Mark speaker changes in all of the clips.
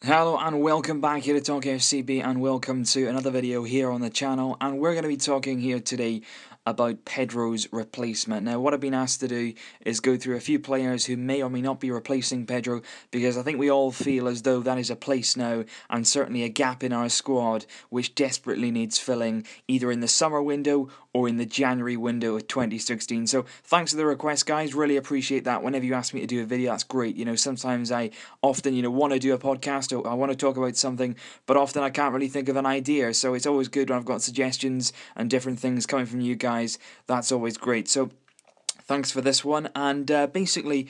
Speaker 1: Hello and welcome back here to Talk FCB, and welcome to another video here on the channel, and we're going to be talking here today about Pedro's replacement. Now, what I've been asked to do is go through a few players who may or may not be replacing Pedro, because I think we all feel as though that is a place now, and certainly a gap in our squad, which desperately needs filling, either in the summer window or in the January window of 2016. So thanks for the request, guys. Really appreciate that. Whenever you ask me to do a video, that's great. Sometimes I often, want to do a podcast, or I want to talk about something, but often I can't really think of an idea. So it's always good when I've got suggestions and different things coming from you guys. That's always great. So thanks for this one. And basically,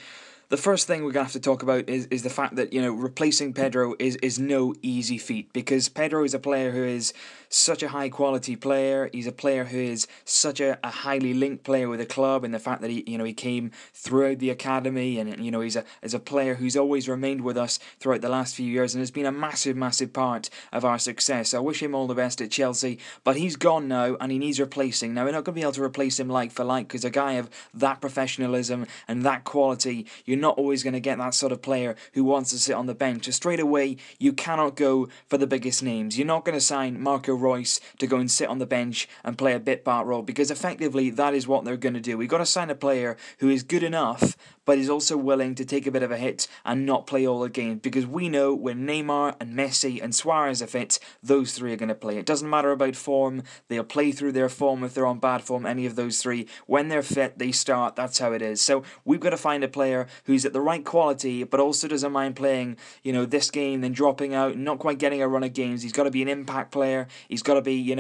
Speaker 1: the first thing we're going to have to talk about is the fact that, replacing Pedro is no easy feat, because Pedro is a player who is such a high quality player. He's a player who is such a highly linked player with the club, and the fact that he came throughout the academy, and he's a player who's always remained with us throughout the last few years and has been a massive part of our success. So I wish him all the best at Chelsea, but he's gone now and he needs replacing. Now, we're not going to be able to replace him like for like, because a guy of that professionalism and that quality, you're not always going to get that sort of player who wants to sit on the bench. So straight away, you cannot go for the biggest names. You're not going to sign Marco Reus to go and sit on the bench and play a bit part role, because effectively that is what they're going to do. We've got to sign a player who is good enough but is also willing to take a bit of a hit and not play all the games, because we know when Neymar and Messi and Suarez are fit, those three are going to play. It doesn't matter about form. They'll play through their form if they're on bad form, any of those three. When they're fit, they start. That's how it is. So we've got to find a player who's at the right quality, but also doesn't mind playing, this game, then dropping out and not quite getting a run of games. He's got to be an impact player. He's got to be,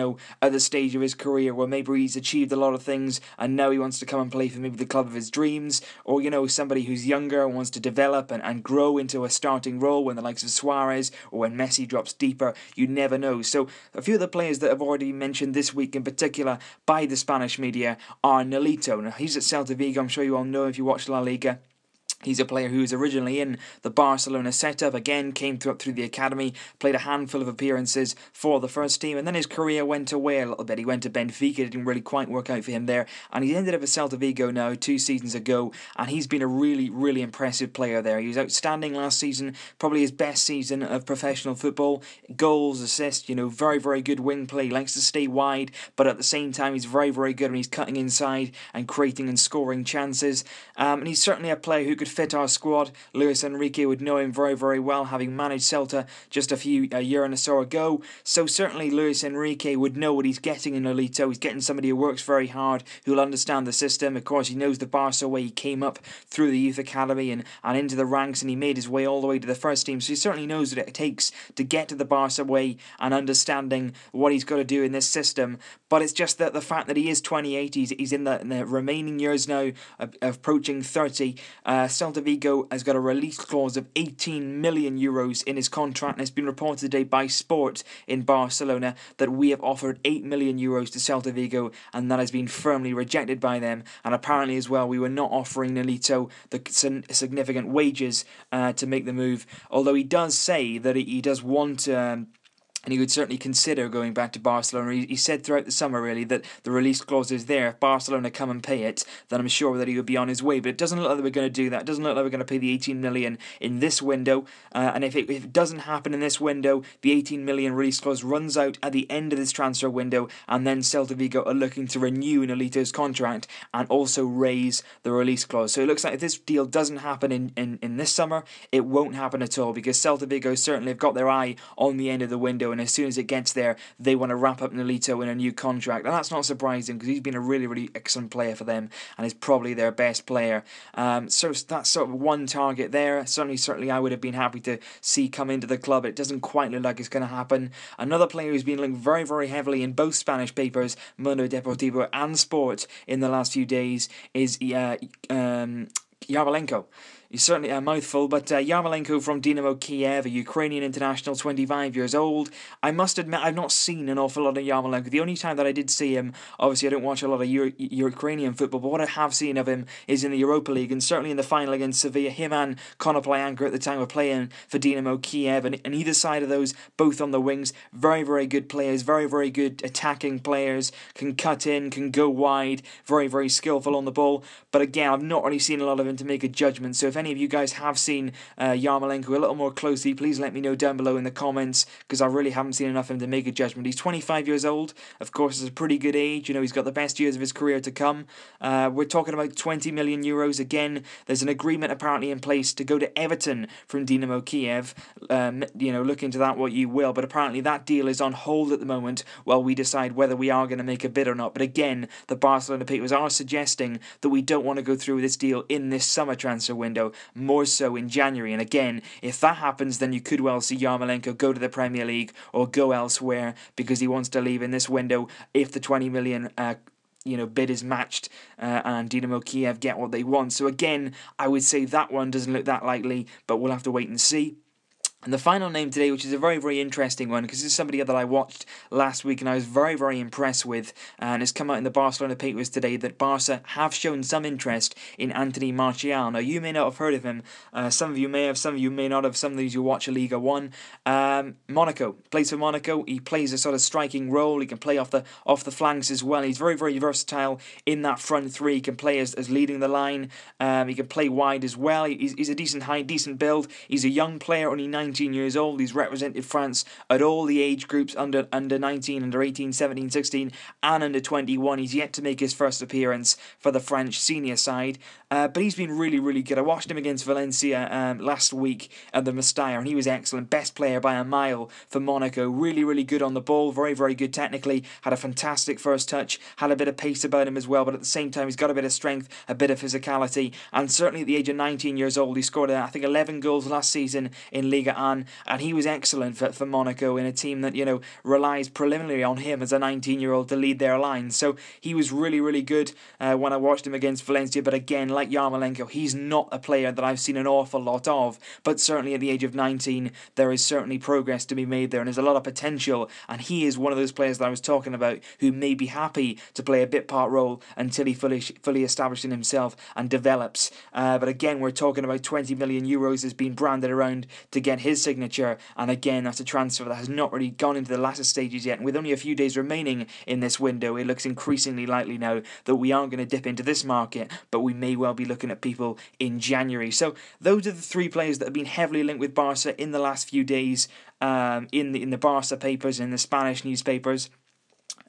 Speaker 1: at the stage of his career where maybe he's achieved a lot of things and now he wants to come and play for maybe the club of his dreams, or, somebody who's younger and wants to develop and grow into a starting role when the likes of Suarez or when Messi drops deeper. You never know. So a few of the players that have already mentioned this week in particular by the Spanish media are Nolito. Now, he's at Celta Vigo. I'm sure you all know if you watch La Liga. He's a player who was originally in the Barcelona setup, again came through the academy, played a handful of appearances for the first team, and then his career went away a little bit. He went to Benfica, it didn't really quite work out for him there, and he ended up at Celta Vigo now 2 seasons ago, and he's been a really impressive player there. He was outstanding last season, probably his best season of professional football. Goals, assists, very good wing play. He likes to stay wide, but at the same time he's very good when he's cutting inside and creating and scoring chances. And he's certainly a player who could fit our squad. Luis Enrique would know him very well, having managed Celta just a year and so ago. So certainly Luis Enrique would know what he's getting in Nolito. He's getting somebody who works very hard, who'll understand the system. Of course, he knows the Barça way. He came up through the youth academy and into the ranks, and he made his way all the way to the first team. So he certainly knows what it takes to get to the Barça way and understanding what he's got to do in this system. But it's just that the fact that he is 28, he's in the remaining years now, approaching 30. Celta Vigo has got a release clause of 18 million euros in his contract, and it's been reported today by Sport in Barcelona that we have offered 8 million euros to Celta Vigo, and that has been firmly rejected by them. And apparently as well, we were not offering Nolito the significant wages to make the move, although he does say that he does want and he would certainly consider going back to Barcelona. He said throughout the summer, really, that the release clause is there. If Barcelona come and pay it, then I'm sure that he would be on his way. But it doesn't look like we're going to do that. It doesn't look like we're going to pay the 18 million in this window. And if it doesn't happen in this window, the 18 million release clause runs out at the end of this transfer window, and then Celta Vigo are looking to renew Nolito's contract and also raise the release clause. So it looks like if this deal doesn't happen in this summer, it won't happen at all, because Celta Vigo certainly have got their eye on the end of the window, and as soon as it gets there, they want to wrap up Nolito in a new contract. And that's not surprising, because he's been a really excellent player for them and is probably their best player. So that's sort of one target there. Certainly I would have been happy to see come into the club. It doesn't quite look like it's going to happen. Another player who's been linked very heavily in both Spanish papers, Mundo Deportivo and Sport, in the last few days is Yarmolenko. He's certainly a mouthful, but Yarmolenko from Dynamo Kiev, a Ukrainian international, 25 years old. I must admit, I've not seen an awful lot of Yarmolenko. The only time that I did see him, obviously I don't watch a lot of Ukrainian football, but what I have seen of him is in the Europa League, and certainly in the final against Sevilla. Him and Konoplyanka at the time were playing for Dynamo Kiev, and either side of those, both on the wings, very good players, very good attacking players, can cut in, can go wide, very skillful on the ball. But again, I've not really seen a lot of him to make a judgment, so if if any of you guys have seen Yarmolenko a little more closely, please let me know down below in the comments, because I really haven't seen enough of him to make a judgment. He's 25 years old. Of course, it's a pretty good age. You know, he's got the best years of his career to come. We're talking about 20 million euros. Again, there's an agreement apparently in place to go to Everton from Dynamo Kiev. You know, look into that what you will, but apparently that deal is on hold at the moment while we decide whether we are going to make a bid or not. But again, the Barcelona papers are suggesting that we don't want to go through with this deal in this summer transfer window, more so in January. And again, if that happens, then you could well see Yarmolenko go to the Premier League or go elsewhere because he wants to leave in this window if the 20 million bid is matched and Dynamo Kiev get what they want. So again, I would say that one doesn't look that likely, but we'll have to wait and see. And the final name today, which is a very, very interesting one, because this is somebody that I watched last week and I was very, very impressed with, and it's come out in the Barcelona papers today that Barca have shown some interest in Anthony Martial. Now, you may not have heard of him. Some of you may have, some of you may not have. Some of these you watch Liga 1. Monaco. Plays for Monaco. He plays a sort of striking role. He can play off the flanks as well. He's very, very versatile in that front three. He can play as leading the line. He can play wide as well. He's a decent height, decent build. He's a young player, only 19 years old. He's represented France at all the age groups, under 19, under 18, 17, 16 and under 21. He's yet to make his first appearance for the French senior side, but he's been really, really good. I watched him against Valencia last week at the Mestalla, and he was excellent. Best player by a mile for Monaco. Really, really good on the ball. Very, very good technically. Had a fantastic first touch. Had a bit of pace about him as well, but at the same time he's got a bit of strength, a bit of physicality, and certainly at the age of 19 years old he scored I think 11 goals last season in Liga 1, and he was excellent for Monaco in a team that, you know, relies preliminarily on him as a 19-year-old to lead their line. So he was really, really good when I watched him against Valencia, but again, like Yarmolenko, he's not a player that I've seen an awful lot of, but certainly at the age of 19 there is certainly progress to be made there, and there's a lot of potential, and he is one of those players that I was talking about who may be happy to play a bit part role until he fully established in himself and develops. But again, we're talking about 20 million euros has been branded around to get his signature, and again, that's a transfer that has not really gone into the latter stages yet, and with only a few days remaining in this window, it looks increasingly likely now that we aren't going to dip into this market, but we may well be looking at people in January. So those are the three players that have been heavily linked with Barca in the last few days, in the Barca papers and in the Spanish newspapers.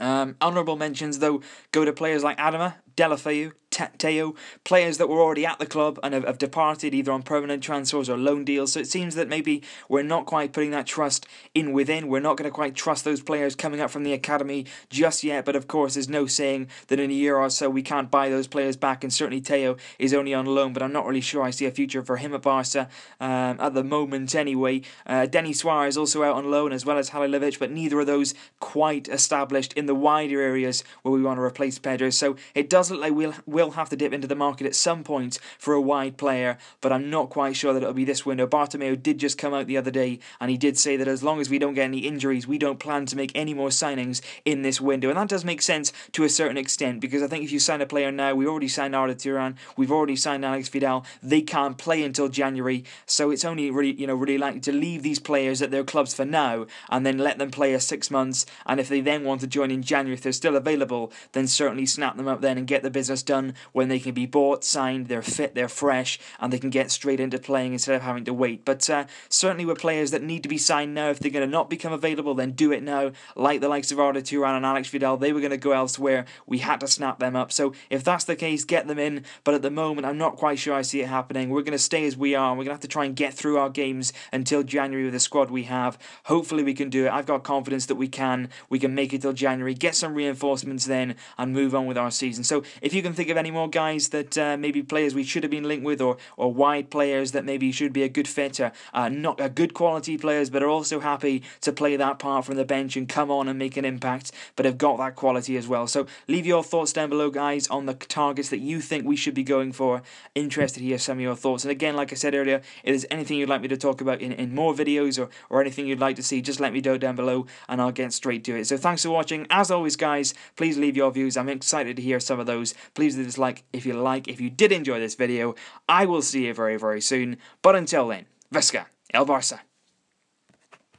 Speaker 1: Honourable mentions, though, go to players like Adama, Deulofeu, Teo, players that were already at the club and have departed either on permanent transfers or loan deals. So it seems that maybe we're not quite putting that trust in within. We're not going to quite trust those players coming up from the academy just yet. But of course, there's no saying that in a year or so we can't buy those players back. And certainly Teo is only on loan, but I'm not really sure I see a future for him at Barca at the moment anyway. Denis Suarez also out on loan, as well as Halilovic, but neither of those quite established in the wider areas where we want to replace Pedro. So it does look like we'll have to dip into the market at some point for a wide player, but I'm not quite sure that it'll be this window. Bartomeu did just come out the other day, and he did say that as long as we don't get any injuries, we don't plan to make any more signings in this window. And that does make sense to a certain extent, because I think if you sign a player now, we already signed Arda Turan, we've already signed Alex Vidal, they can't play until January, so it's only really likely to leave these players at their clubs for now, and then let them play 6 months, and if they then want to join in January, if they're still available, then certainly snap them up then and get the business done when they can be bought, signed, they're fit, they're fresh, and they can get straight into playing instead of having to wait. But certainly with players that need to be signed now, if they're going to not become available, then do it now. Like the likes of Arda Turan and Alex Vidal, they were going to go elsewhere. We had to snap them up. So if that's the case, get them in. But at the moment, I'm not quite sure I see it happening. We're going to stay as we are, and we're going to have to try and get through our games until January with the squad we have. Hopefully we can do it. I've got confidence that we can. We can make it till January, get some reinforcements then, and move on with our season. So if you can think of any more guys that maybe players we should have been linked with, or wide players that maybe should be a good fit, not a good quality players, but are also happy to play that part from the bench and come on and make an impact, but have got that quality as well. So leave your thoughts down below, guys, on the targets that you think we should be going for. Interested to hear some of your thoughts. And again, like I said earlier, if there's anything you'd like me to talk about in more videos, or anything you'd like to see, just let me know down below and I'll get straight to it. So thanks for watching. As always, guys, please leave your views. I'm excited to hear some of those. Please leave a dislike if you like. If you did enjoy this video, I will see you very, very soon. But until then, Visca El Barça.